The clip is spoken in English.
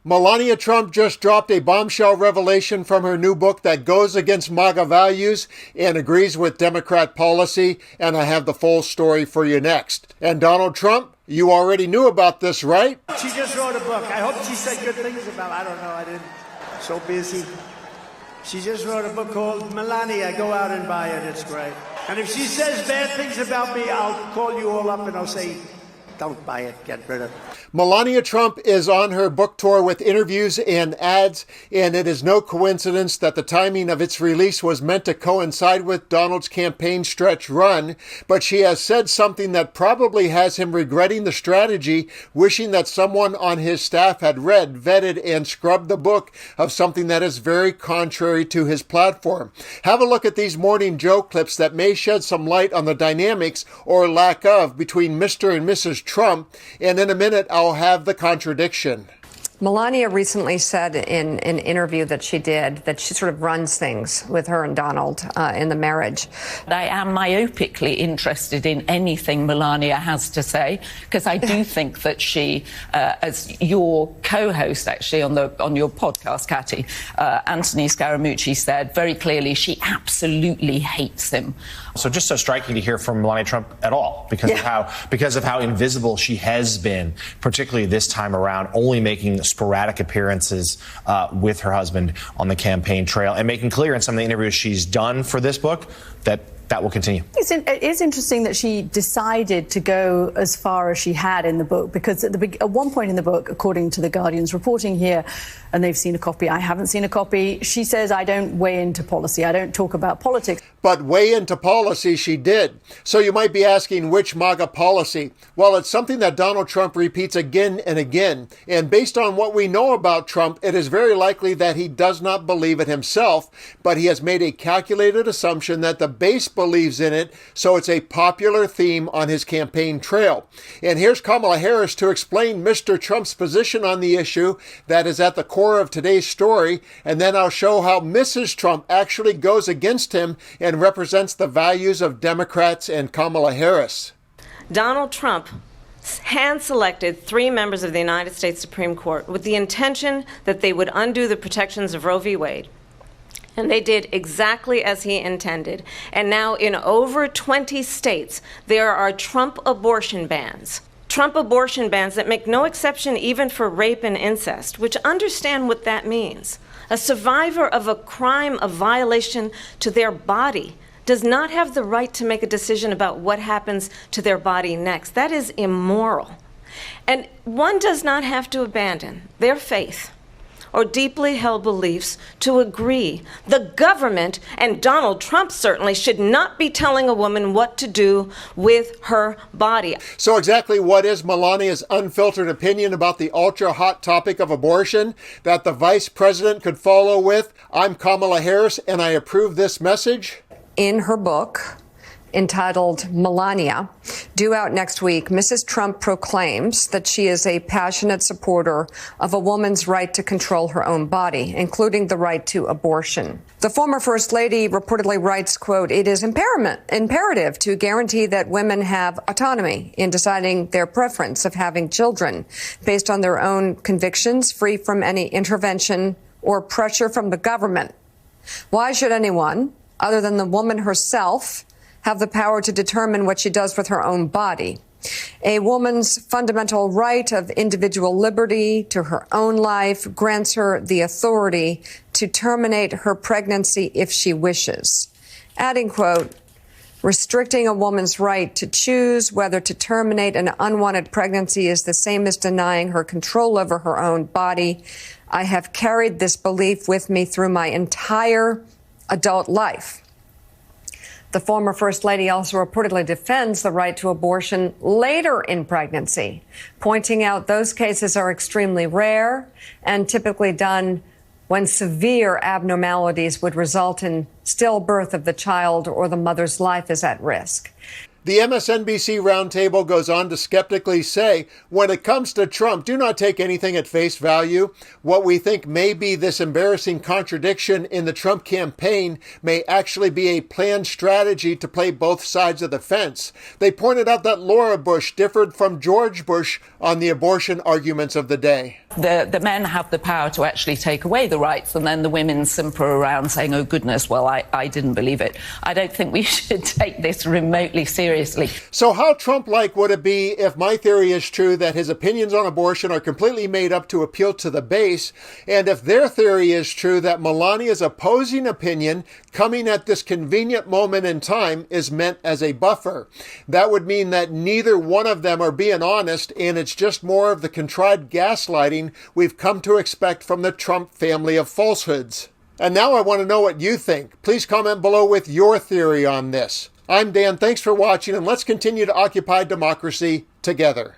Melania Trump just dropped a bombshell revelation from her new book that goes against MAGA values and agrees with Democrat policy, and I have the full story for you next. And Donald Trump, you already knew about this, right? She just wrote a book. I hope she said good things about it. I don't know. I didn't. So busy. She just wrote a book called Melania. Go out and buy it. It's great. And if she says bad things about me, I'll call you all up and I'll say, don't buy it. Get rid of it. Melania Trump is on her book tour with interviews and ads, and it is no coincidence that the timing of its release was meant to coincide with Donald's campaign stretch run, but she has said something that probably has him regretting the strategy, wishing that someone on his staff had read, vetted, and scrubbed the book of something that is very contrary to his platform. Have a look at these Morning Joe clips that may shed some light on the dynamics or lack of between Mr. and Mrs. Trump, and in a minute I'll have the contradiction. Melania recently said in an interview that she did that she sort of runs things with her and Donald in the marriage. I am myopically interested in anything Melania has to say, because I do think that she, as your co-host actually on your podcast, Catty, Anthony Scaramucci said very clearly she absolutely hates him. So just so striking to hear from Melania Trump at all, because of how invisible she has been, particularly this time around, only making sporadic appearances with her husband on the campaign trail, and making clear in some of the interviews she's done for this book that will continue. It is interesting that she decided to go as far as she had in the book, because at one point in the book, according to The Guardian's reporting here, and they've seen a copy, I haven't seen a copy, she says, I don't weigh into policy, I don't talk about politics. But weigh into policy she did. So you might be asking, which MAGA policy? Well, it's something that Donald Trump repeats again and again. And based on what we know about Trump, it is very likely that he does not believe it himself, but he has made a calculated assumption that the base believes in it, so it's a popular theme on his campaign trail. And here's Kamala Harris to explain Mr. Trump's position on the issue that is at the core of today's story, and then I'll show how Mrs. Trump actually goes against him and represents the values of Democrats and Kamala Harris. Donald Trump hand-selected 3 members of the United States Supreme Court with the intention that they would undo the protections of Roe v. Wade. And they did exactly as he intended. And now in over 20 states, there are Trump abortion bans. Trump abortion bans that make no exception even for rape and incest, which understand what that means. A survivor of a crime of violation to their body does not have the right to make a decision about what happens to their body next. That is immoral. And one does not have to abandon their faith or deeply held beliefs to agree. The government, and Donald Trump certainly, should not be telling a woman what to do with her body. So exactly what is Melania's unfiltered opinion about the ultra-hot topic of abortion that the vice president could follow with, I'm Kamala Harris and I approve this message? In her book, entitled Melania, due out next week, Mrs. Trump proclaims that she is a passionate supporter of a woman's right to control her own body, including the right to abortion. The former First Lady reportedly writes, quote, it is imperative to guarantee that women have autonomy in deciding their preference of having children based on their own convictions, free from any intervention or pressure from the government. Why should anyone, other than the woman herself, have the power to determine what she does with her own body? A woman's fundamental right of individual liberty to her own life grants her the authority to terminate her pregnancy if she wishes. Adding, quote, restricting a woman's right to choose whether to terminate an unwanted pregnancy is the same as denying her control over her own body. I have carried this belief with me through my entire adult life. The former First Lady also reportedly defends the right to abortion later in pregnancy, pointing out those cases are extremely rare and typically done when severe abnormalities would result in stillbirth of the child or the mother's life is at risk. The MSNBC roundtable goes on to skeptically say, when it comes to Trump, do not take anything at face value. What we think may be this embarrassing contradiction in the Trump campaign may actually be a planned strategy to play both sides of the fence. They pointed out that Laura Bush differed from George Bush on the abortion arguments of the day. The men have the power to actually take away the rights, and then the women simper around saying, oh, goodness, well, I didn't believe it. I don't think we should take this remotely seriously. So how Trump-like would it be if my theory is true that his opinions on abortion are completely made up to appeal to the base, and if their theory is true that Melania's opposing opinion coming at this convenient moment in time is meant as a buffer? That would mean that neither one of them are being honest, and it's just more of the contrived gaslighting we've come to expect from the Trump family of falsehoods. And now I want to know what you think. Please comment below with your theory on this. I'm Dan. Thanks for watching, and let's continue to occupy democracy together.